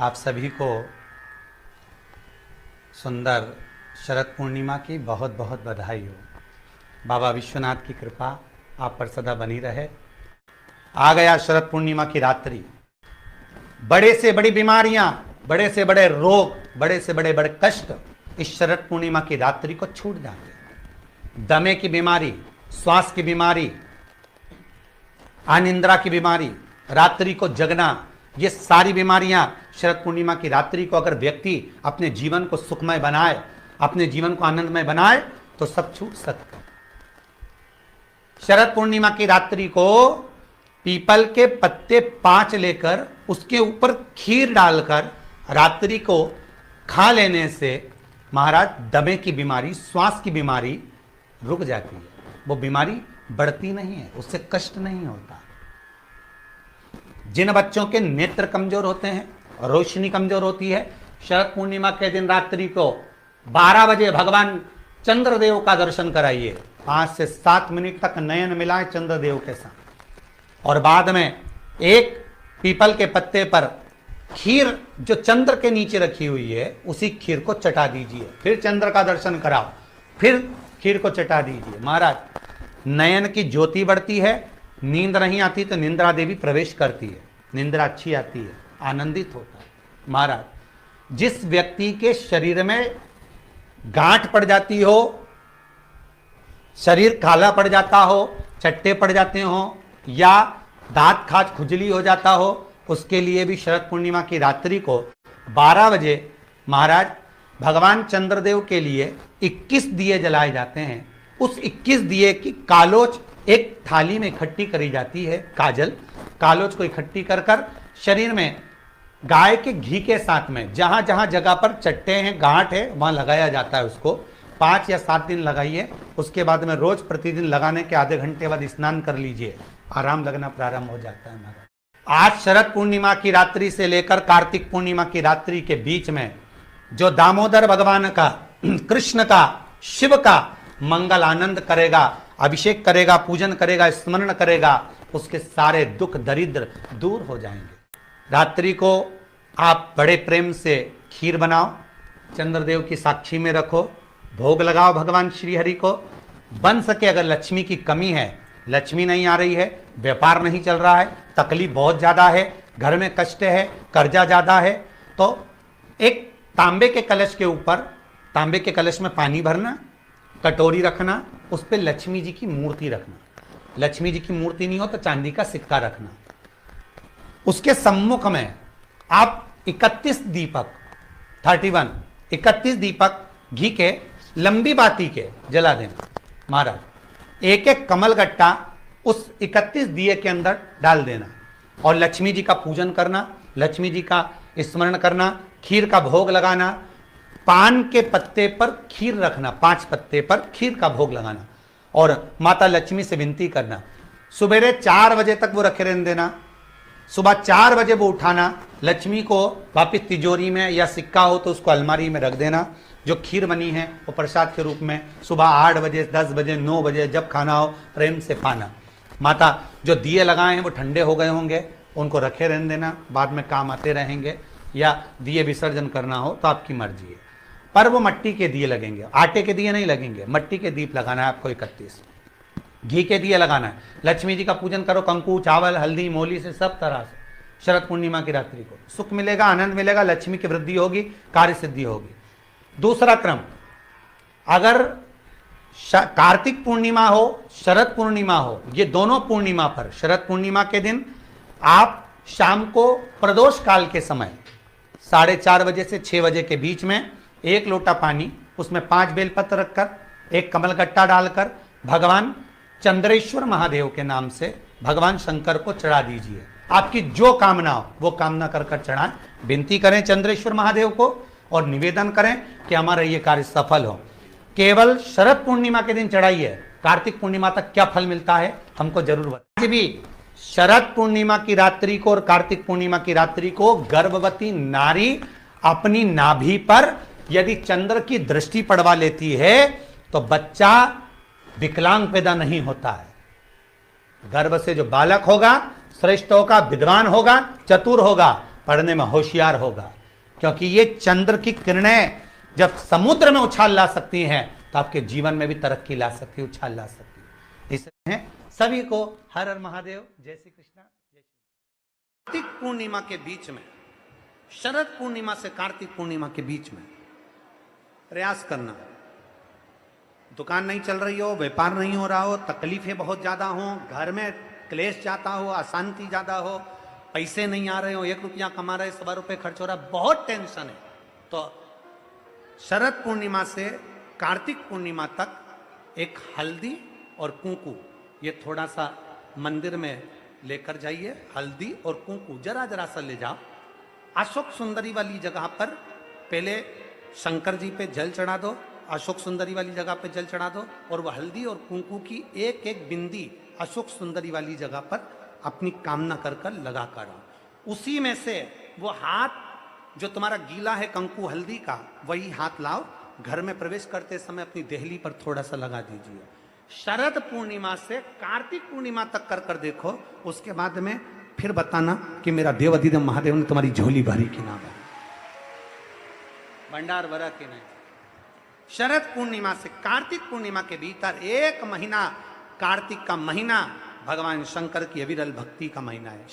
आप सभी को सुंदर शरद पूर्णिमा की बहुत बहुत बधाई हो। बाबा विश्वनाथ की कृपा आप पर सदा बनी रहे। आ गया शरद पूर्णिमा की रात्रि। बड़े से बड़ी बीमारियां, बड़े से बड़े रोग, बड़े से बड़े बड़े कष्ट इस शरद पूर्णिमा की रात्रि को छूट जाते हैं। दमे की बीमारी, श्वास की बीमारी, अनिद्रा की बीमारी, रात्रि को जगना, ये सारी बीमारियां शरद पूर्णिमा की रात्रि को अगर व्यक्ति अपने जीवन को सुखमय बनाए, अपने जीवन को आनंदमय बनाए तो सब छूट सकता है। शरद पूर्णिमा की रात्रि को पीपल के पत्ते 5 लेकर उसके ऊपर खीर डालकर रात्रि को खा लेने से महाराज दमे की बीमारी, श्वास की बीमारी रुक जाती है। वो बीमारी बढ़ती नहीं है, उससे कष्ट नहीं होता। जिन बच्चों के नेत्र कमजोर होते हैं, रोशनी कमजोर होती है, शरद पूर्णिमा के दिन रात्रि को 12 बजे भगवान चंद्रदेव का दर्शन कराइए। 5 से 7 मिनट तक नयन मिलाए चंद्रदेव के साथ और बाद में एक पीपल के पत्ते पर खीर जो चंद्र के नीचे रखी हुई है उसी खीर को चटा दीजिए। फिर चंद्र का दर्शन कराओ, फिर खीर को चटा दीजिए। महाराज नयन की ज्योति बढ़ती है, नींद नहीं आती तो निंद्रा देवी प्रवेश करती है, निंद्रा अच्छी आती है, आनंदित होता है। महाराज जिस व्यक्ति के शरीर में गांठ पड़ जाती हो, शरीर काला पड़ जाता हो, चट्टे पड़ जाते हो या दांत खाज खुजली हो जाता हो, उसके लिए भी शरद पूर्णिमा की रात्रि को 12 बजे महाराज भगवान चंद्रदेव के लिए 21 दिए जलाए जाते हैं। उस 21 दिए की कालोच एक थाली में इकट्ठी करी जाती है। कालोच को इकट्ठी कर कर शरीर में गाय के घी के साथ में जहां जहां जगह पर चट्टे हैं, गांठ है, वहां लगाया जाता है। उसको 5 या 7 दिन लगाइए। उसके बाद में रोज प्रतिदिन लगाने के आधे घंटे बाद स्नान कर लीजिए, आराम लगना प्रारंभ हो जाता है। हमारा आज शरद पूर्णिमा की रात्रि से लेकर कार्तिक पूर्णिमा की रात्रि के बीच में जो दामोदर भगवान का, कृष्ण का, शिव का मंगल आनंद करेगा, अभिषेक करेगा, पूजन करेगा, स्मरण करेगा, उसके सारे दुख दरिद्र दूर हो जाएंगे। रात्रि को आप बड़े प्रेम से खीर बनाओ, चंद्रदेव की साक्षी में रखो, भोग लगाओ भगवान श्री हरि को। बन सके अगर लक्ष्मी की कमी है, लक्ष्मी नहीं आ रही है, व्यापार नहीं चल रहा है, तकलीफ बहुत ज्यादा है, घर में कष्ट है, कर्जा ज्यादा है, तो एक तांबे के कलश के ऊपर, तांबे के कलश में पानी भरना, कटोरी रखना, उस पर लक्ष्मी जी की मूर्ति रखना। लक्ष्मी जी की मूर्ति नहीं हो तो चांदी का सिक्का रखना। उसके सम्मुख में आप 31 दीपक घी के लंबी बाती के जला देना। महाराज एक एक कमल गट्टा उस 31 दिए के अंदर डाल देना और लक्ष्मी जी का पूजन करना, लक्ष्मी जी का स्मरण करना, खीर का भोग लगाना, पान के पत्ते पर खीर रखना, 5 पत्ते पर खीर का भोग लगाना और माता लक्ष्मी से विनती करना। सुबेरे 4 बजे तक वो रखे रहने देना, सुबह 4 बजे वो उठाना, लक्ष्मी को वापिस तिजोरी में या सिक्का हो तो उसको अलमारी में रख देना। जो खीर बनी है वो प्रसाद के रूप में सुबह 8 बजे, 10 बजे, 9 बजे जब खाना हो प्रेम से खाना। माता जो दिए लगाए हैं वो ठंडे हो गए होंगे, उनको रखे रहने देना, बाद में काम आते रहेंगे, या दिए विसर्जन करना हो तो आपकी मर्जी है। पर वो मट्टी के दिए लगेंगे, आटे के दिए नहीं लगेंगे, मट्टी के दीप लगाना है आपको। 31 घी के दिए लगाना है। लक्ष्मी जी का पूजन करो, कंकु, चावल, हल्दी, मोली से, सब तरह से। शरद पूर्णिमा की रात्रि को सुख मिलेगा, आनंद मिलेगा, लक्ष्मी की वृद्धि होगी, कार्य सिद्धि होगी। दूसरा क्रम, अगर कार्तिक पूर्णिमा हो, शरद पूर्णिमा हो, ये दोनों पूर्णिमा पर, शरद पूर्णिमा के दिन आप शाम को प्रदोष काल के समय 4:30 बजे से 6 बजे के बीच में 1 लोटा पानी, उसमें 5 बेलपत्र रखकर, 1 कमलगट्टा डालकर भगवान चंद्रेश्वर महादेव के नाम से भगवान शंकर को चढ़ा दीजिए। आपकी जो कामना हो वो कामना कर कर चढ़ाएं, विनती करें चंद्रेश्वर महादेव को और निवेदन करें कि हमारा ये कार्य सफल हो। केवल शरद पूर्णिमा के दिन चढ़ाइए, कार्तिक पूर्णिमा तक क्या फल मिलता है हमको जरूर बताइए। भी शरद पूर्णिमा की रात्रि को और कार्तिक पूर्णिमा की रात्रि को गर्भवती नारी अपनी नाभि पर यदि चंद्र की दृष्टि पड़वा लेती है तो बच्चा विकलांग पैदा नहीं होता है। गर्भ से जो बालक होगा श्रेष्ठ होगा, विद्वान होगा, चतुर होगा, पढ़ने में होशियार होगा, क्योंकि ये चंद्र की किरणें जब समुद्र में उछाल ला सकती हैं तो आपके जीवन में भी तरक्की ला सकती है, उछाल ला सकती है। इसलिए सभी को हर हर महादेव, जय श्री कृष्णा, जय श्री। कार्तिक पूर्णिमा के बीच में, शरद पूर्णिमा से कार्तिक पूर्णिमा के बीच में प्रयास करना। दुकान नहीं चल रही हो, व्यापार नहीं हो रहा हो, तकलीफें बहुत ज्यादा हो, घर में क्लेश जाता हो, अशांति ज्यादा हो, पैसे नहीं आ रहे हो, 1 रुपया कमा रहे 100 रुपये खर्च हो रहा, बहुत टेंशन है, तो शरद पूर्णिमा से कार्तिक पूर्णिमा तक एक हल्दी और कुंकू, ये थोड़ा सा मंदिर में लेकर जाइए। हल्दी और कुंकू जरा जरा सा ले जाओ, अशोक सुंदरी वाली जगह पर पहले शंकर जी पे जल चढ़ा दो, अशोक सुंदरी वाली जगह पे जल चढ़ा दो, और वह हल्दी और कुंकू की एक एक बिंदी अशोक सुंदरी वाली जगह पर अपनी कामना कर कर लगा कर आओ। उसी में से वो हाथ जो तुम्हारा गीला है कंकु हल्दी का, वही हाथ लाओ, घर में प्रवेश करते समय अपनी देहली पर थोड़ा सा लगा दीजिए। शरद पूर्णिमा से कार्तिक पूर्णिमा तक कर कर देखो, उसके बाद में फिर बताना कि मेरा देव अधिदेव महादेव ने तुम्हारी झोली भरी कि ना भरी, भंडार भरा कि नहीं। शरद पूर्णिमा से कार्तिक पूर्णिमा के भीतर 1 महीना, कार्तिक का महीना भगवान शंकर की अविरल भक्ति का महीना है।